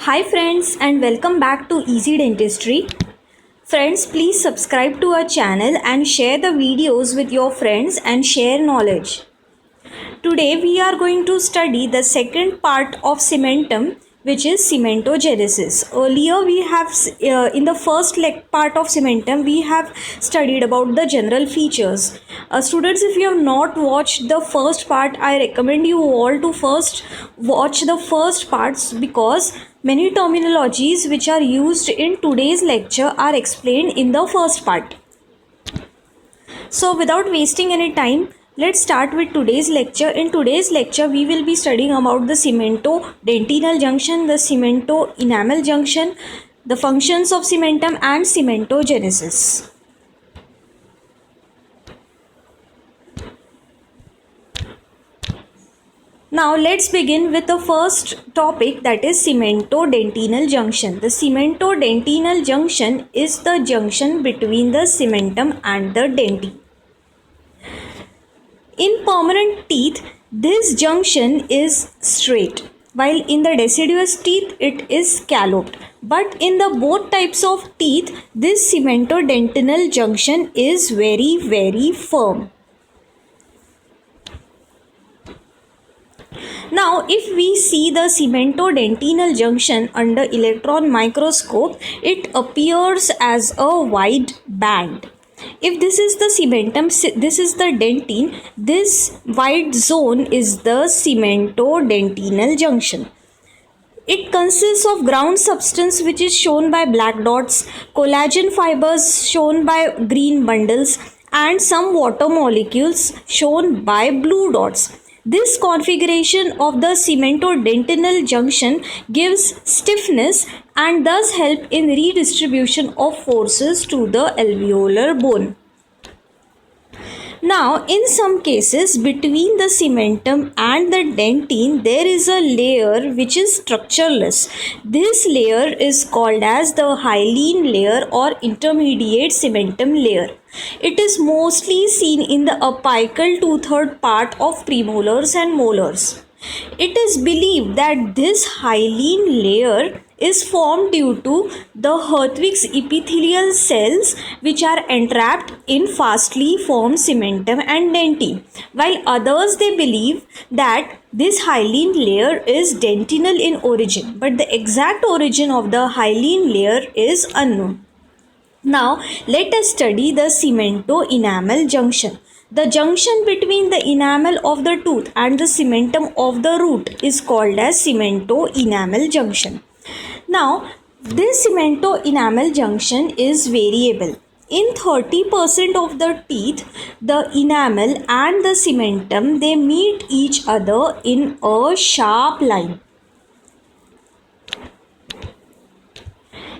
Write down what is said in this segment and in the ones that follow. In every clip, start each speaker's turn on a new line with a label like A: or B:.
A: Hi friends and welcome back to Easy Dentistry. Friends, please subscribe to our channel and share the videos with your friends and share knowledge. Today we are going to study the second part of cementum, which is cementogenesis. Earlier we have in the first part of cementum we have studied about the general features. Students, if you have not watched the first part, I recommend you all to first watch the first parts because many terminologies which are used in today's lecture are explained in the first part. So without wasting any time, let's start with today's lecture. In today's lecture, we will be studying about the cemento-dentinal junction, the cemento-enamel junction, the functions of cementum and cementogenesis. Now let's begin with the first topic, that is cemento-dentinal junction. The cemento-dentinal junction is the junction between the cementum and the dentine. In permanent teeth, this junction is straight, while in the deciduous teeth it is scalloped. But in the both types of teeth, this cemento-dentinal junction is very firm. Now, if we see the cemento-dentinal junction under electron microscope, it appears as a wide band. If this is the cementum, this is the dentine, this wide zone is the cemento-dentinal junction. It consists of ground substance which is shown by black dots, collagen fibers shown by green bundles, and some water molecules shown by blue dots. This configuration of the cemento-dentinal junction gives stiffness and thus help in redistribution of forces to the alveolar bone. Now, in some cases, between the cementum and the dentine, there is a layer which is structureless. This layer is called as the hyaline layer or intermediate cementum layer. It is mostly seen in the apical two-third part of premolars and molars. It is believed that this hyaline layer is formed due to the Hertwig's epithelial cells which are entrapped in fastly formed cementum and dentine, while others they believe that this hyaline layer is dentinal in origin, but the exact origin of the hyaline layer is unknown. Now let us study the cemento-enamel junction. The junction between the enamel of the tooth and the cementum of the root is called as cemento-enamel junction. Now, this cemento-enamel junction is variable. In 30% of the teeth, the enamel and the cementum, they meet each other in a sharp line.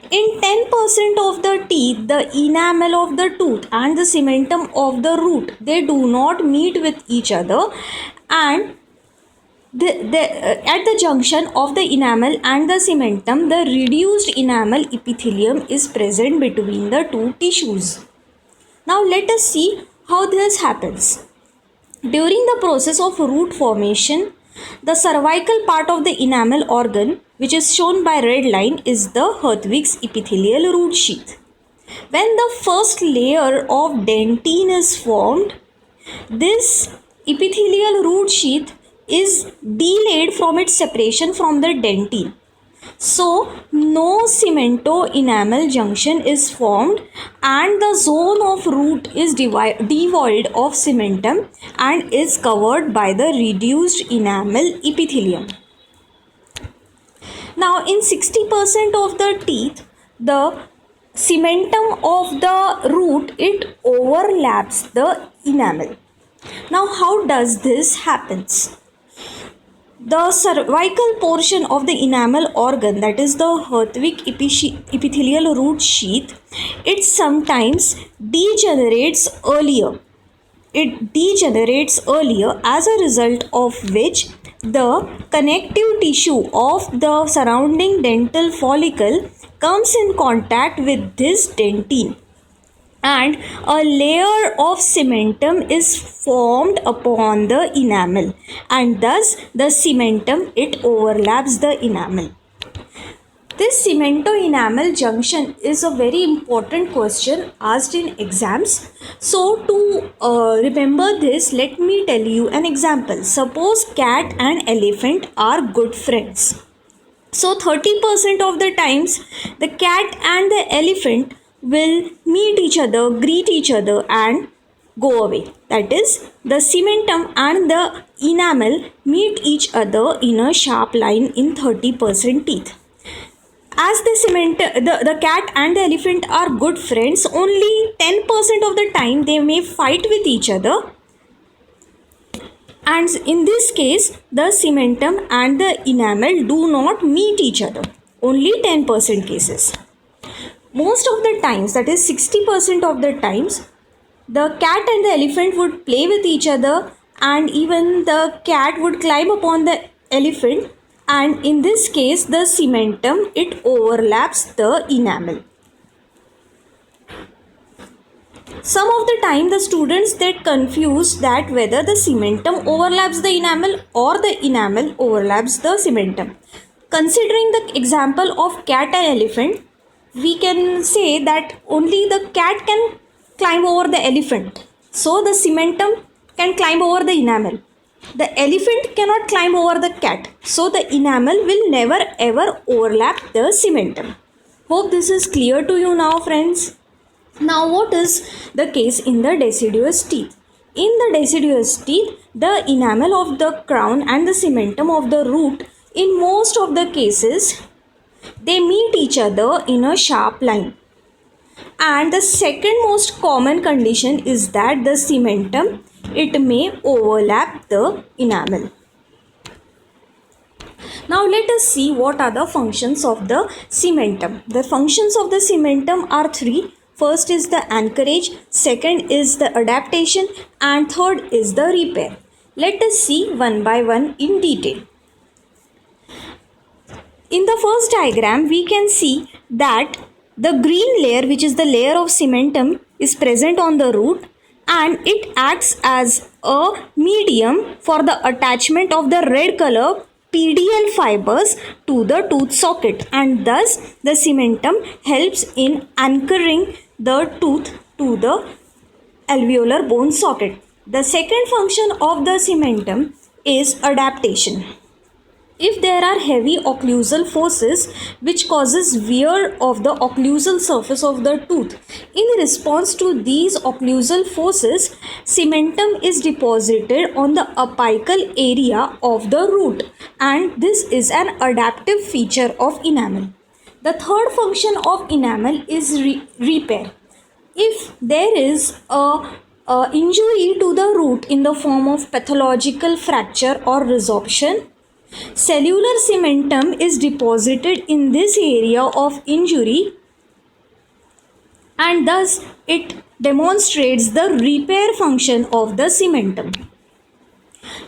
A: In 10% of the teeth, the enamel of the tooth and the cementum of the root, they do not meet with each other, and at the junction of the enamel and the cementum, the reduced enamel epithelium is present between the two tissues. Now let us see how this happens. During the process of root formation, the cervical part of the enamel organ, which is shown by red line, is the Hertwig's epithelial root sheath. When the first layer of dentine is formed, this epithelial root sheath is delayed from its separation from the dentine. So, no cemento-enamel junction is formed and the zone of root is devoid of cementum and is covered by the reduced enamel epithelium. Now, in 60% of the teeth, the cementum of the root, it overlaps the enamel. Now, how does this happens? The cervical portion of the enamel organ, that is the Hertwig epithelial root sheath, it sometimes degenerates earlier. It degenerates earlier, as a result of which the connective tissue of the surrounding dental follicle comes in contact with this dentine, and a layer of cementum is formed upon the enamel, and thus the cementum, it overlaps the enamel. This cemento-enamel junction is a very important question asked in exams. So to remember this, let me tell you an example. Suppose cat and elephant are good friends. So 30% of the times the cat and the elephant will meet each other, greet each other and go away. That is, the cementum and the enamel meet each other in a sharp line in 30% teeth. As the cat and the elephant are good friends, only 10% of the time they may fight with each other. And in this case, the cementum and the enamel do not meet each other. Only 10% cases. Most of the times, that is 60% of the times, the cat and the elephant would play with each other, and even the cat would climb upon the elephant, and in this case the cementum, it overlaps the enamel. Some of the time the students get confused that whether the cementum overlaps the enamel or the enamel overlaps the cementum. Considering the example of cat and elephant, we can say that only the cat can climb over the elephant. So the cementum can climb over the enamel. The elephant cannot climb over the cat. So the enamel will never ever overlap the cementum. Hope this is clear to you now, friends. Now what is the case in the deciduous teeth? In the deciduous teeth, the enamel of the crown and the cementum of the root, in most of the cases, they meet each other in a sharp line. And the second most common condition is that the cementum, it may overlap the enamel. Now let us see what are the functions of the cementum. The functions of the cementum are three. First is the anchorage, second is the adaptation, and third is the repair. Let us see one by one in detail. In the first diagram, we can see that the green layer, which is the layer of cementum, is present on the root, and it acts as a medium for the attachment of the red color PDL fibers to the tooth socket, and thus the cementum helps in anchoring the tooth to the alveolar bone socket. The second function of the cementum is adaptation. If there are heavy occlusal forces which causes wear of the occlusal surface of the tooth, in response to these occlusal forces, cementum is deposited on the apical area of the root, and this is an adaptive feature of enamel. The third function of enamel is repair. If there is a injury to the root in the form of pathological fracture or resorption, cellular cementum is deposited in this area of injury, and thus it demonstrates the repair function of the cementum.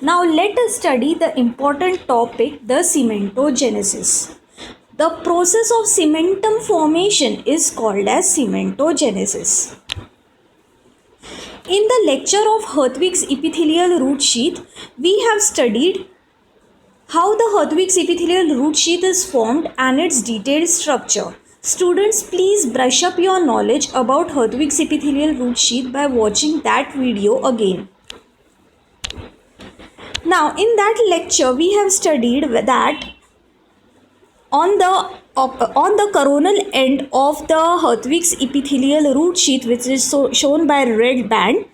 A: Now let us study the important topic, the cementogenesis. The process of cementum formation is called as cementogenesis. In the lecture of Hertwig's epithelial root sheath, we have studied how the Hertwig's epithelial root sheath is formed and its detailed structure. Students, please brush up your knowledge about Hertwig's epithelial root sheath by watching that video again. Now, in that lecture, we have studied that on the coronal end of the Hertwig's epithelial root sheath, which is shown by red band,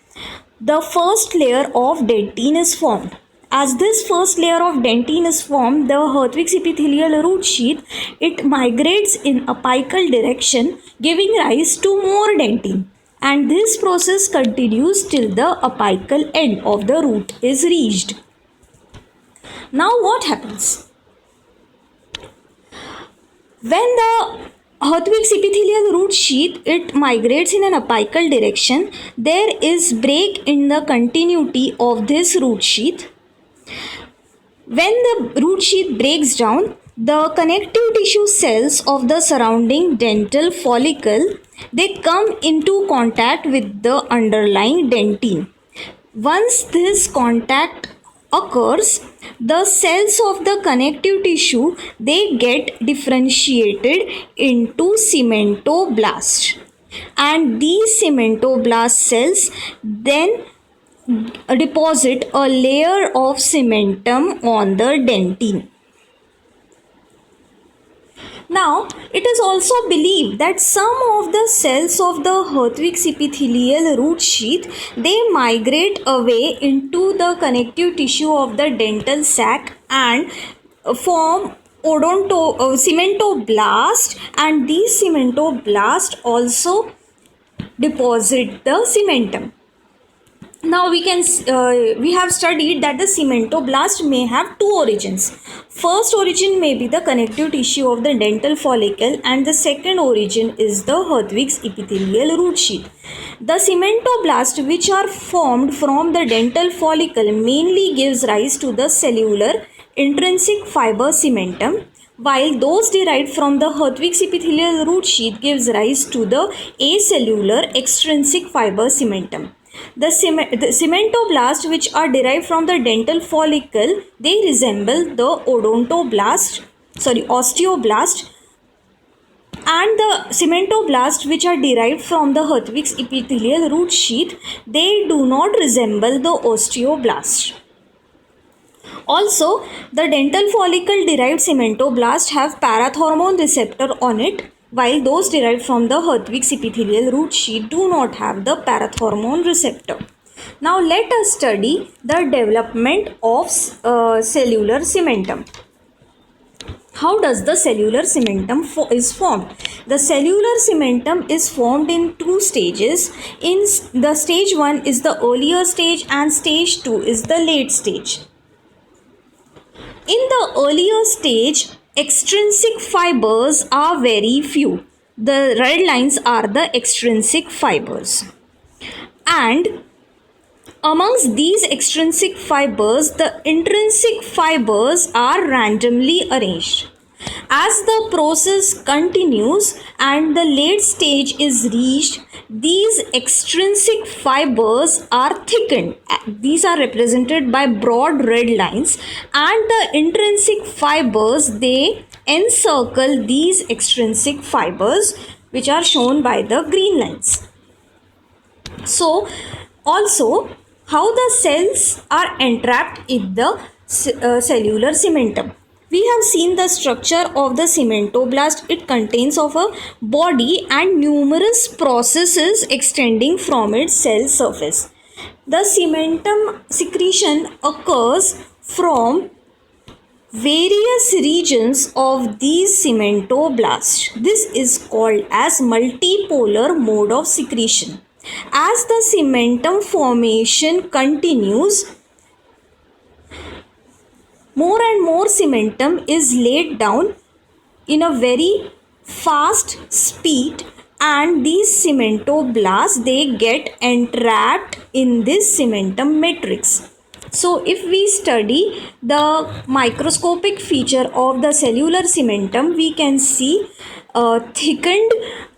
A: the first layer of dentine is formed. As this first layer of dentine is formed, the Hertwig's epithelial root sheath, it migrates in apical direction, giving rise to more dentine. And this process continues till the apical end of the root is reached. Now what happens? When the Hertwig's epithelial root sheath, it migrates in an apical direction, there is break in the continuity of this root sheath. When the root sheath breaks down, the connective tissue cells of the surrounding dental follicle, they come into contact with the underlying dentine. Once this contact occurs, the cells of the connective tissue, they get differentiated into cementoblasts, and these cementoblast cells then deposit a layer of cementum on the dentine. Now, it is also believed that some of the cells of the Hertwig's epithelial root sheath, they migrate away into the connective tissue of the dental sac and form cementoblast, and these cementoblast also deposit the cementum. Now we have studied that the cementoblast may have two origins. First origin may be the connective tissue of the dental follicle, and the second origin is the Hertwig's epithelial root sheath. The cementoblast, which are formed from the dental follicle, mainly gives rise to the cellular intrinsic fiber cementum, while those derived from the Hertwig's epithelial root sheath gives rise to the acellular extrinsic fiber cementum. The cementoblast, which are derived from the dental follicle, they resemble the osteoblast, and the cementoblast, which are derived from the Hertwig's epithelial root sheath, they do not resemble the osteoblast. Also, the dental follicle derived cementoblast have parathormone receptor on it, while those derived from the Hertwig's epithelial root sheath do not have the parathormone receptor. Now let us study the development of cellular cementum. How does the cellular cementum is formed? The cellular cementum is formed in two stages. In the stage 1 is the earlier stage and stage 2 is the late stage. In the earlier stage, extrinsic fibers are very few. The red lines are the extrinsic fibers. And amongst these extrinsic fibers, the intrinsic fibers are randomly arranged. As the process continues and the late stage is reached, these extrinsic fibers are thickened. These are represented by broad red lines, and the intrinsic fibers, they encircle these extrinsic fibers, which are shown by the green lines. So, also, how the cells are entrapped in the cellular cementum. We have seen the structure of the cementoblast. It contains of a body and numerous processes extending from its cell surface. The cementum secretion occurs from various regions of these cementoblasts. This is called as multipolar mode of secretion. As the cementum formation continues, more and more cementum is laid down in a very fast speed, and these cementoblasts, they get entrapped in this cementum matrix. So if we study the microscopic feature of the cellular cementum, we can see thickened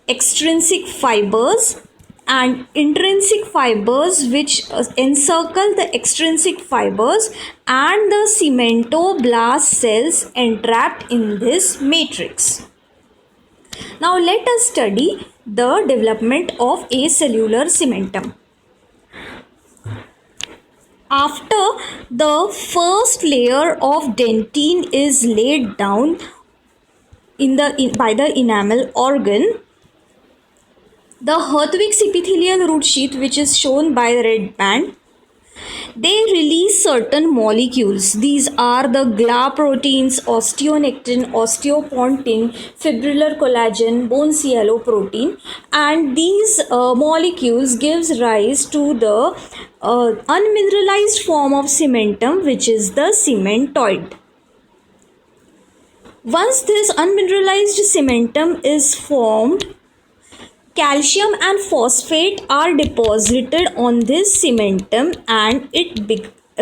A: extrinsic fibers and intrinsic fibers which encircle the extrinsic fibers, and the cementoblast cells entrapped in this matrix. Now let us study the development of acellular cementum. After the first layer of dentine is laid down by the enamel organ, the Hertwig's epithelial root sheath, which is shown by the red band, they release certain molecules. These are the GLA proteins, osteonectin, osteopontin, fibrillar collagen, bone cialo protein, and these molecules gives rise to the unmineralized form of cementum, which is the cementoid. Once this unmineralized cementum is formed, calcium and phosphate are deposited on this cementum and it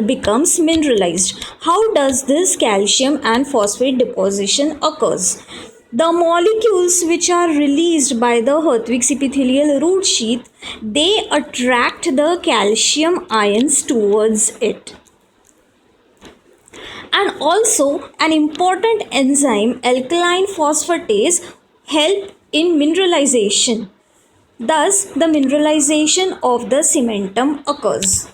A: becomes mineralized. How does this calcium and phosphate deposition occurs? The molecules which are released by the Hertwig's epithelial root sheath, they attract the calcium ions towards it. and also an important enzyme alkaline phosphatase help in mineralization. Thus, the mineralization of the cementum occurs.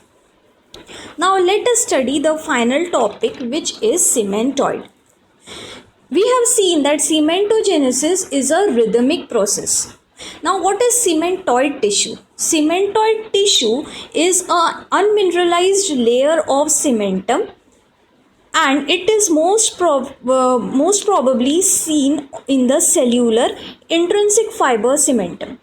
A: Now let us study the final topic, which is cementoid. We have seen that cementogenesis is a rhythmic process. Now what is cementoid tissue? Cementoid tissue is an unmineralized layer of cementum, and it is most probably seen in the cellular intrinsic fiber cementum.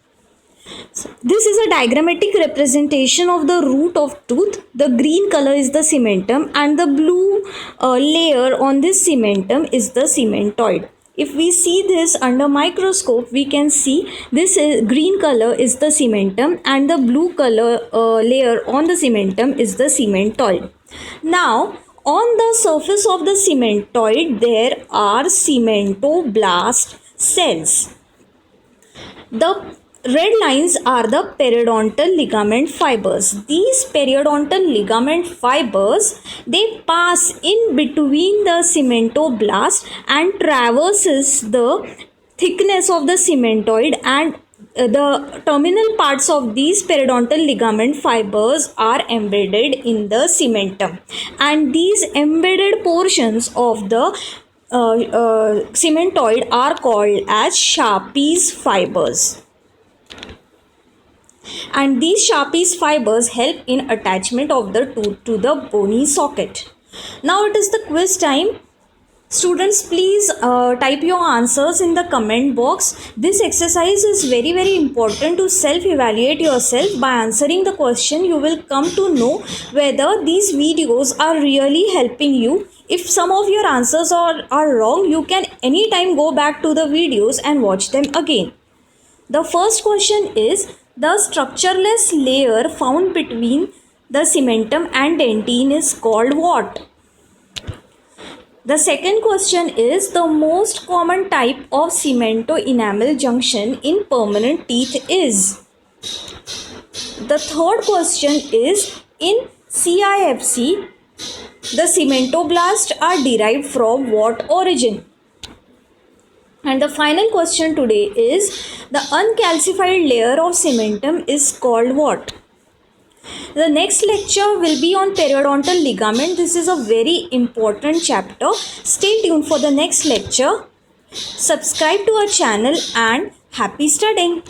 A: This is a diagrammatic representation of the root of tooth. The green color is the cementum and the blue layer on this cementum is the cementoid. If we see this under microscope, we can see this is green color is the cementum and the blue color layer on the cementum is the cementoid. Now, on the surface of the cementoid, there are cementoblast cells. The red lines are the periodontal ligament fibers. These periodontal ligament fibers, they pass in between the cementoblast and traverses the thickness of the cementoid, and the terminal parts of these periodontal ligament fibers are embedded in the cementum, and these embedded portions of the cementoid are called as Sharpie's fibers, and these Sharpie's fibers help in attachment of the tooth to the bony socket. Now it is the quiz time. Students, please type your answers in the comment box. This exercise is very important to self-evaluate yourself. By answering the question, you will come to know whether these videos are really helping you. If some of your answers are wrong, you can anytime go back to the videos and watch them again. The first question is, the structureless layer found between the cementum and dentine is called what? The second question is, the most common type of cemento-enamel junction in permanent teeth is? The third question is, in CIFC, the cementoblasts are derived from what origin? And the final question today is, the uncalcified layer of cementum is called what? The next lecture will be on periodontal ligament. This is a very important chapter. Stay tuned for the next lecture. Subscribe to our channel and happy studying.